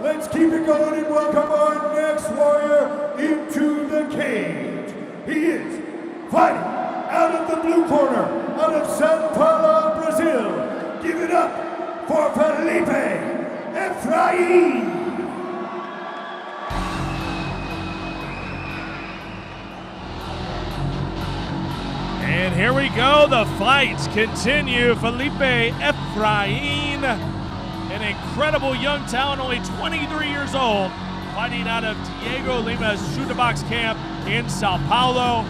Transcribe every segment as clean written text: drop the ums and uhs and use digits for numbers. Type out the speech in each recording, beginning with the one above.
let's keep it going and welcome our next warrior into the cage. He is fighting out of the blue corner, out of Sao Paulo, Brazil. Give it up for Felipe Efrain. And here we go, the fights continue. Felipe Efrain, an incredible young talent, only 23 years old, fighting out of Diego Lima's Shoot the Box camp in Sao Paulo,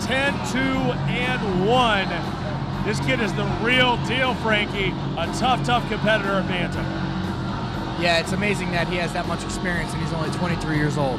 10-2-1. This kid is the real deal, Frankie, a tough competitor at bantam. Yeah, it's amazing that he has that much experience and he's only 23 years old.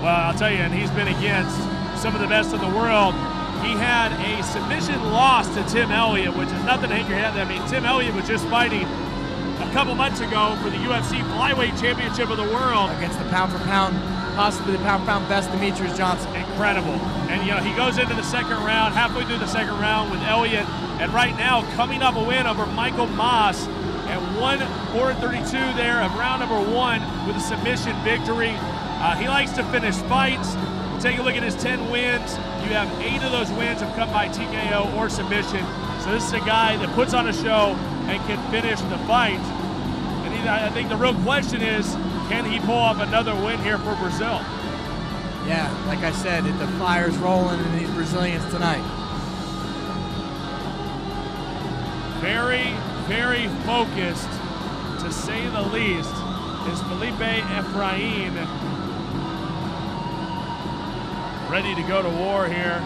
Well, I'll tell you, and he's been against some of the best in the world. He had a submission loss to Tim Elliott, which is nothing to hang your head at. I mean, Tim Elliott was just fighting a couple months ago for the UFC Flyweight Championship of the World. Against the pound-for-pound, possibly the pound-for-pound best, Demetrius Johnson. Incredible. And, you know, he goes into the second round, halfway through the second round with Elliott, and right now coming up a win over Michael Mas at 1-4-32 there of round number 1 with a submission victory. He likes to finish fights. Take a look at his 10 wins. You have 8 of those wins have come by TKO or submission. So this is a guy that puts on a show and can finish the fight. And I think the real question is, can he pull off another win here for Brazil? Yeah, like I said, the fire's rolling in these Brazilians tonight. Very focused, to say the least, is Felipe Efrain. Ready to go to war here.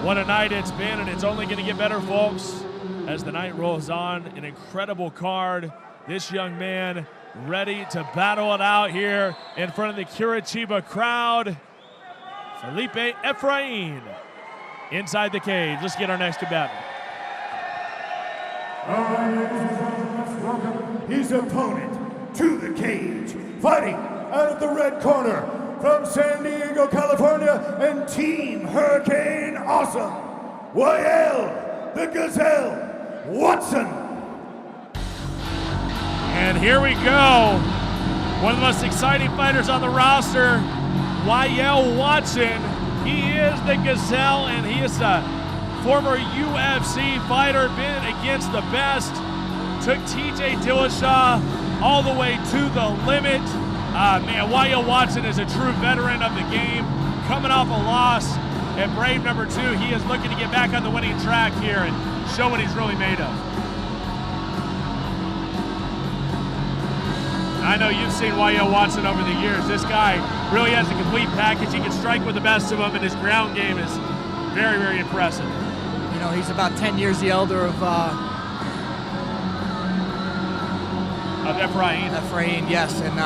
What a night it's been, and it's only going to get better, folks, as the night rolls on. An incredible card. This young man ready to battle it out here in front of the Curitiba crowd. Felipe Efrain inside the cage. Let's get our next combatant. All right, ladies and gentlemen, let's welcome his opponent to the cage. Fighting out of the red corner, from San Diego, California, and Team Hurricane Awesome, Walel, the Gazelle, Watson. And here we go. One of the most exciting fighters on the roster, Walel Watson. He is the Gazelle, and he is a former UFC fighter, been against the best. Took TJ Dillashaw all the way to the limit. Man, Walel Watson is a true veteran of the game, coming off a loss at Brave number 2. He is looking to get back on the winning track here and show what he's really made of. I know you've seen Walel Watson over the years. This guy really has a complete package. He can strike with the best of them, and his ground game is very impressive. You know, he's about 10 years the elder of Efrain. Efrain, yes, and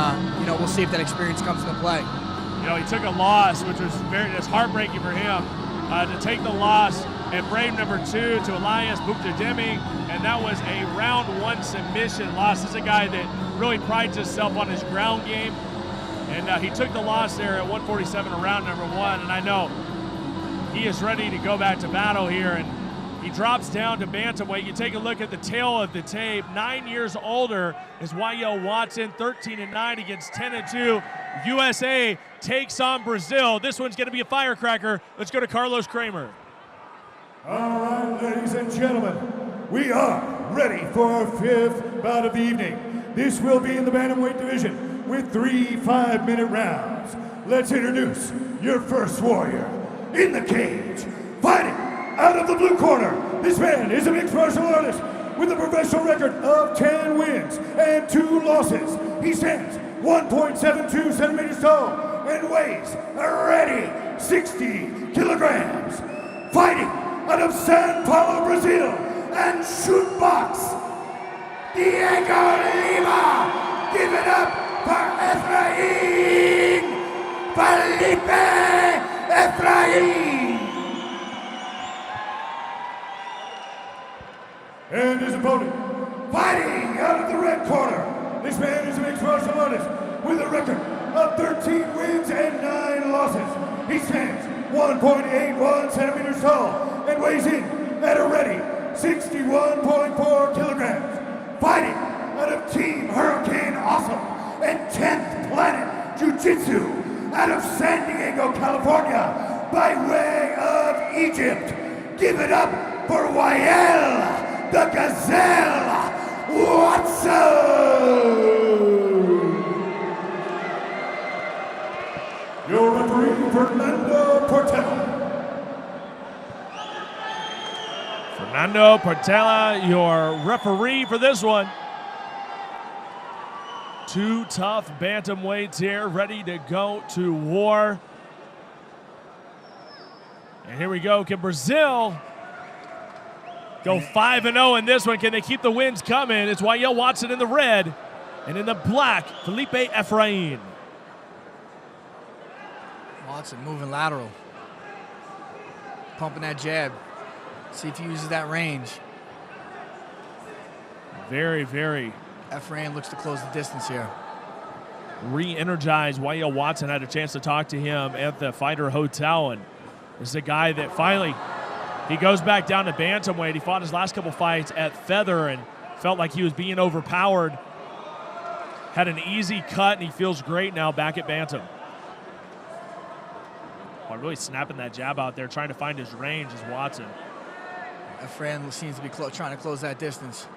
you know, we'll see if that experience comes into play. You know, he took a loss, which was it's heartbreaking for him to take the loss at Brave number 2 to Elias Buktademi, and that was a round 1 submission loss. This is a guy that really prides himself on his ground game, and he took the loss there at 147 of round number 1, and I know he is ready to go back to battle here, and he drops down to bantamweight. You take a look at the tail of the tape. 9 years older is Walel Watson, 13-9 against 10-2. USA takes on Brazil. This one's going to be a firecracker. Let's go to Carlos Kramer. All right, ladies and gentlemen, we are ready for our 5th bout of the evening. This will be in the bantamweight division with 3 5-minute rounds. Let's introduce your first warrior in the cage, fighting out of the blue corner. This man is a mixed martial artist with a professional record of 10 wins and 2 losses. He stands 1.72 centimeters tall and weighs already 60 kilograms. Fighting out of Sao Paulo, Brazil, and Shoot Box, Diego Lima. Give it up for Efrain, Felipe Efrain. And his opponent, fighting out of the red corner. This man is a mixed martial artist with a record of 13 wins and 9 losses. He stands 1.81 centimeters tall and weighs in at a ready 61.4 kilograms. Fighting out of Team Hurricane Awesome and 10th skipped. Give it up for Walel, the Gazelle Watson! Your referee, Fernando Portela. Fernando Portela, your referee for this one. Two tough bantamweights here, ready to go to war. And here we go. Can Brazil go 5-0 in this one? Can they keep the wins coming? It's Walel Watson in the red, and in the black, Felipe Efrain. Watson moving lateral. Pumping that jab. See if he uses that range. Very, very Efrain looks to close the distance here. re-energized. Walel Watson had a chance to talk to him at the Fighter Hotel, and this is a guy that finally, he goes back down to bantamweight. He fought his last couple fights at feather and felt like he was being overpowered. Had an easy cut, and he feels great now back at bantam. Oh, really snapping that jab out there, trying to find his range is Watson. Efrain seems to be trying to close that distance.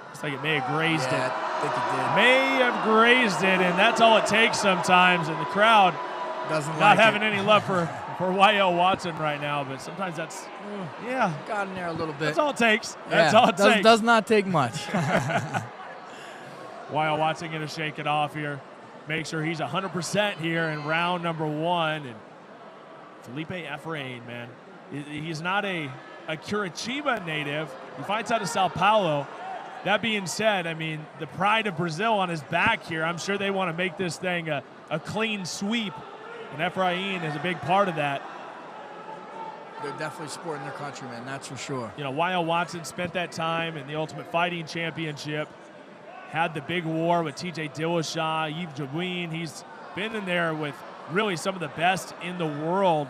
Looks like it may have grazed it. I think it did. May have grazed it, and that's all it takes sometimes. And the crowd doesn't not like having it. any love for Walel Watson right now, but sometimes that's, yeah. Got in there a little bit. That's all it takes. Yeah, That's all it takes. Does not take much. Walel Watson going to shake it off here. Make sure he's 100% here in round number one. And Felipe Efrain, man, he's not a Curitiba native. He fights out of Sao Paulo. That being said, I mean, the pride of Brazil on his back here, I'm sure they want to make this thing a clean sweep. And Efrain is a big part of that. They're definitely supporting their countrymen, that's for sure. You know, Walel Watson spent that time in the Ultimate Fighting Championship, had the big war with TJ Dillashaw, Yves Jabouin. He's been in there with really some of the best in the world.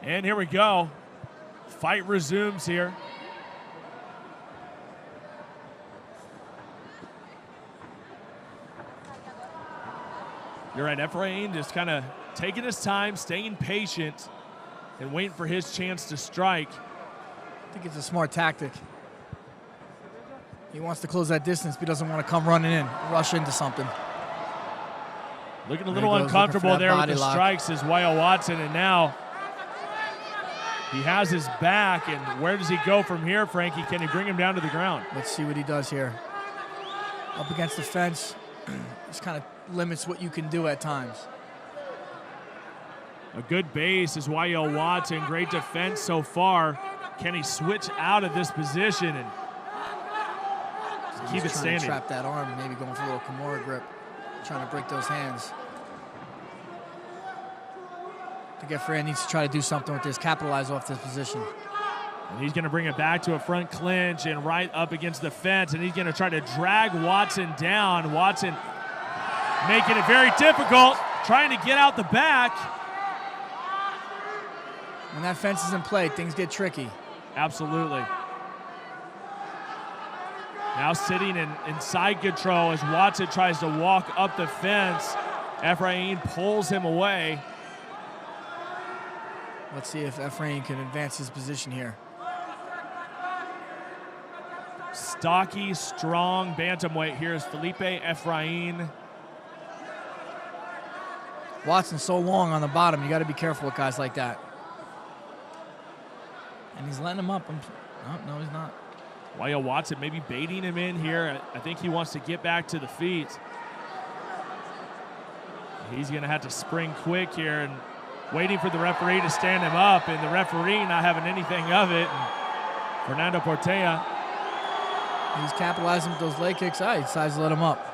And here we go. Fight resumes here. You're right, Efrain just kind of taking his time, staying patient, and waiting for his chance to strike. I think it's a smart tactic. He wants to close that distance, but he doesn't want to come running in, rush into something. Looking a little uncomfortable there with the strikes is Walel Watson, and now he has his back, and where does he go from here, Frankie? Can he bring him down to the ground? Let's see what he does here. Up against the fence, just kind of limits what you can do at times. A good base is Walel Watson. Great defense so far. Can he switch out of this position and keep it standing? Trap that arm, maybe going for a little Kimura grip, trying to break those hands. I think Efrain needs to try to do something with this, capitalize off this position. And he's going to bring it back to a front clinch and right up against the fence, and he's going to try to drag Watson down. Watson making it very difficult, trying to get out the back. When that fence is in play, things get tricky. Absolutely. Now sitting in side control as Watson tries to walk up the fence. Efrain pulls him away. Let's see if Efrain can advance his position here. Stocky, strong bantamweight. Here's Felipe Efrain. Watson's so long on the bottom. You got to be careful with guys like that. And he's letting him up. No, he's not. Walel Watson maybe baiting him in here. I think he wants to get back to the feet. He's going to have to spring quick here and waiting for the referee to stand him up, and the referee not having anything of it. And Fernando Portela. He's capitalizing with those leg kicks. He decides to let him up.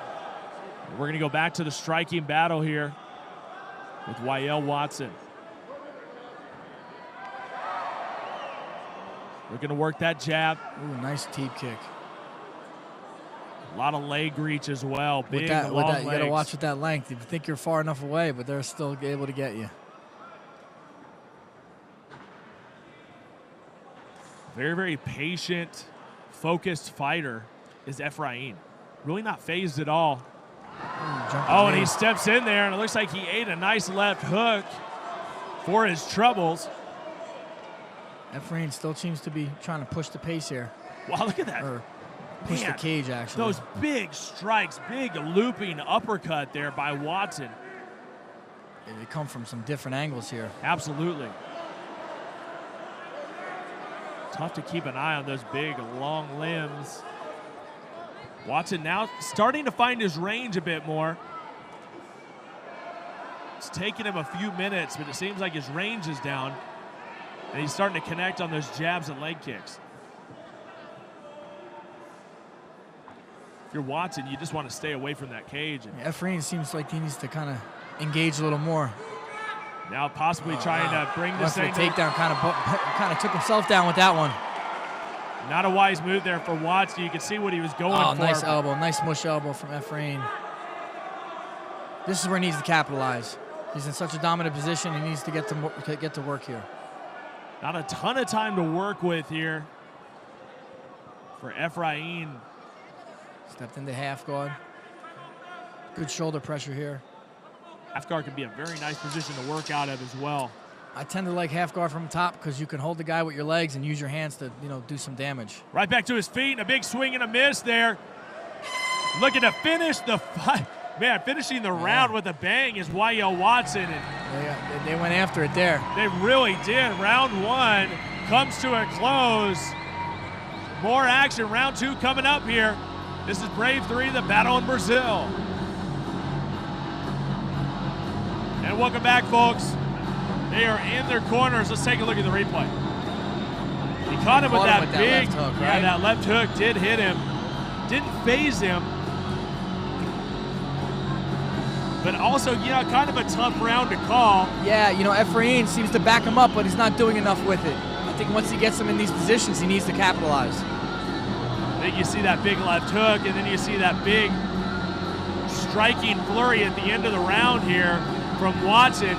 We're going to go back to the striking battle here with Walel Watson. We're going to work that jab. Ooh, nice teep kick. A lot of leg reach as well. Big, long legs. You got to watch with that length. You think you're far enough away, but they're still able to get you. Very, very patient, focused fighter is Efrain. Really not phased at all. Ooh, and he steps in there, and it looks like he ate a nice left hook. for his troubles. Efrain still seems to be trying to push the pace here. Wow, look at that. Or push the cage, actually. Those big strikes, big looping uppercut there by Watson. They come from some different angles here. Absolutely. Tough to keep an eye on those big, long limbs. Watson now starting to find his range a bit more. It's taken him a few minutes, but it seems like his range is down. And he's starting to connect on those jabs and leg kicks. If you're Watson, you just want to stay away from that cage. Efrain seems like he needs to kind of engage a little more. Now possibly trying to bring this thing. Takedown kind of took himself down with that one. Not a wise move there for Watson. You can see what he was going for. Nice elbow, nice mush elbow from Efrain. This is where he needs to capitalize. He's in such a dominant position. He needs to get to work here. Not a ton of time to work with here for Efrain. Stepped into half guard. Good shoulder pressure here. Half guard can be a very nice position to work out of as well. I tend to like half guard from the top because you can hold the guy with your legs and use your hands to, do some damage. Right back to his feet, and a big swing and a miss there. Looking to finish the fight. Man, finishing the round with a bang is Walel Watson. And they went after it there. They really did. Round one comes to a close. More action. Round two coming up here. This is Brave 3, the battle in Brazil. And welcome back, folks. They are in their corners. Let's take a look at the replay. He caught him with that big left hook, right? Yeah, that left hook did hit him. Didn't phase him. But also, kind of a tough round to call. Yeah, Efrain seems to back him up, but he's not doing enough with it. I think once he gets him in these positions, he needs to capitalize. I think you see that big left hook, and then you see that big striking flurry at the end of the round here from Watson.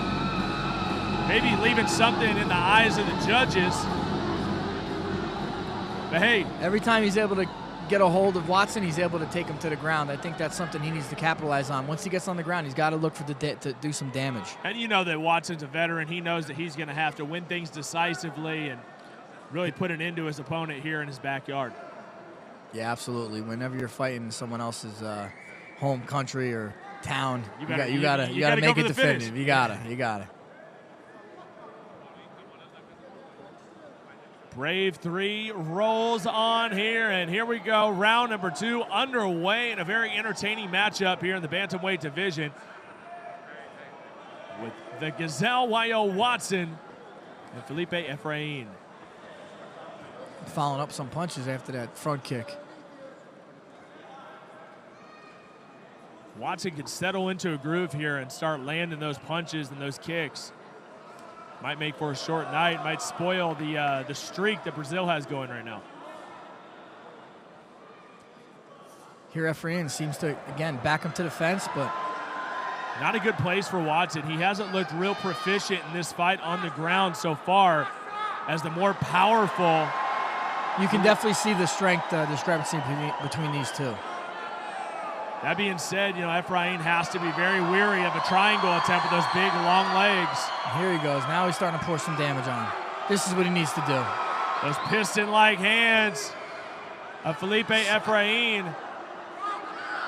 Maybe leaving something in the eyes of the judges. But hey. Every time he's able to get a hold of Watson, he's able to take him to the ground. I think that's something he needs to capitalize on. Once he gets on the ground, he's got to look for to do some damage. And you know that Watson's a veteran. He knows that he's going to have to win things decisively and really put an end to his opponent here in his backyard. Yeah, absolutely. Whenever you're fighting someone else's home country or town, you gotta make it definitive. You gotta. Brave 3 rolls on here, and here we go. Round number 2 underway in a very entertaining matchup here in the bantamweight division with the Gazelle Walel Watson and Felipe Efrain. Following up some punches after that front kick. Watson can settle into a groove here and start landing those punches and those kicks. Might make for a short night, might spoil the streak that Brazil has going right now. Here Efrain seems to, again, back him to the fence, but not a good place for Watson. He hasn't looked real proficient in this fight on the ground so far as the more powerful. You can definitely see the strength discrepancy between these two. That being said, Efrain has to be very weary of a triangle attempt with those big, long legs. Here he goes. Now he's starting to pour some damage on him. This is what he needs to do. Those piston-like hands of Felipe Efrain.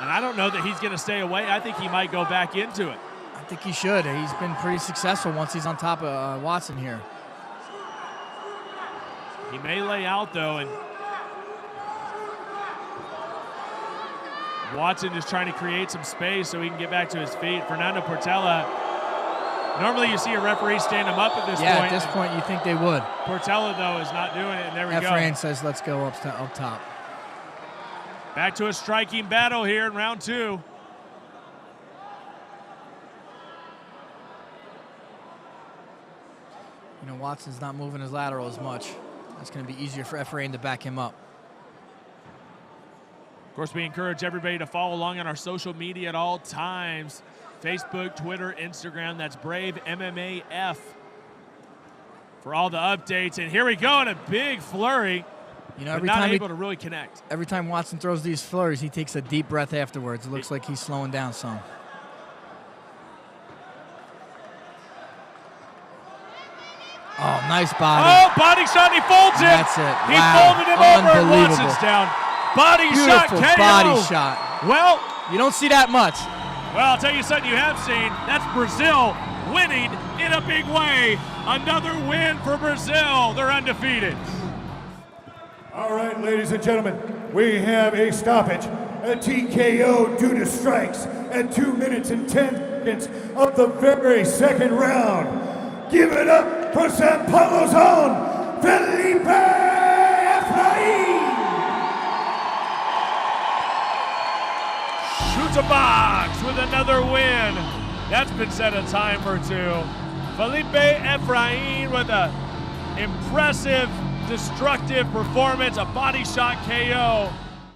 And I don't know that he's going to stay away. I think he might go back into it. I think he should. He's been pretty successful once he's on top of Watson here. He may lay out, though, and Watson is trying to create some space so he can get back to his feet. Fernando Portela, normally you see a referee stand him up at this point. Yeah, at this point you think they would. Portela, though, is not doing it, and there we go. Efrain says, let's go up top. Back to a striking battle here in round 2. Watson's not moving his lateral as much. That's going to be easier for Efrain to back him up. Of course, we encourage everybody to follow along on our social media at all times. Facebook, Twitter, Instagram. That's Brave MMAF for all the updates. And here we go in a big flurry. Every not time able to really connect. Every time Watson throws these flurries, he takes a deep breath afterwards. It looks like he's slowing down some. Nice body. Oh, body shot, he folds him. That's it. He Wow. folded him over, and Unbelievable. Watson's down. Body shot, Beautiful KO. body shot. Well, You don't see that much. well, I'll tell you something you have seen. That's Brazil winning in a big way. Another win for Brazil. They're undefeated. All right, ladies and gentlemen, we have a stoppage, a TKO due to strikes at 2 minutes and 10 seconds of the very second round. Give it up for Sao Paulo's own Felipe Efrain. Shoots a box with another win. That's been said a time or two. Felipe Efrain with a impressive, destructive performance, a body shot KO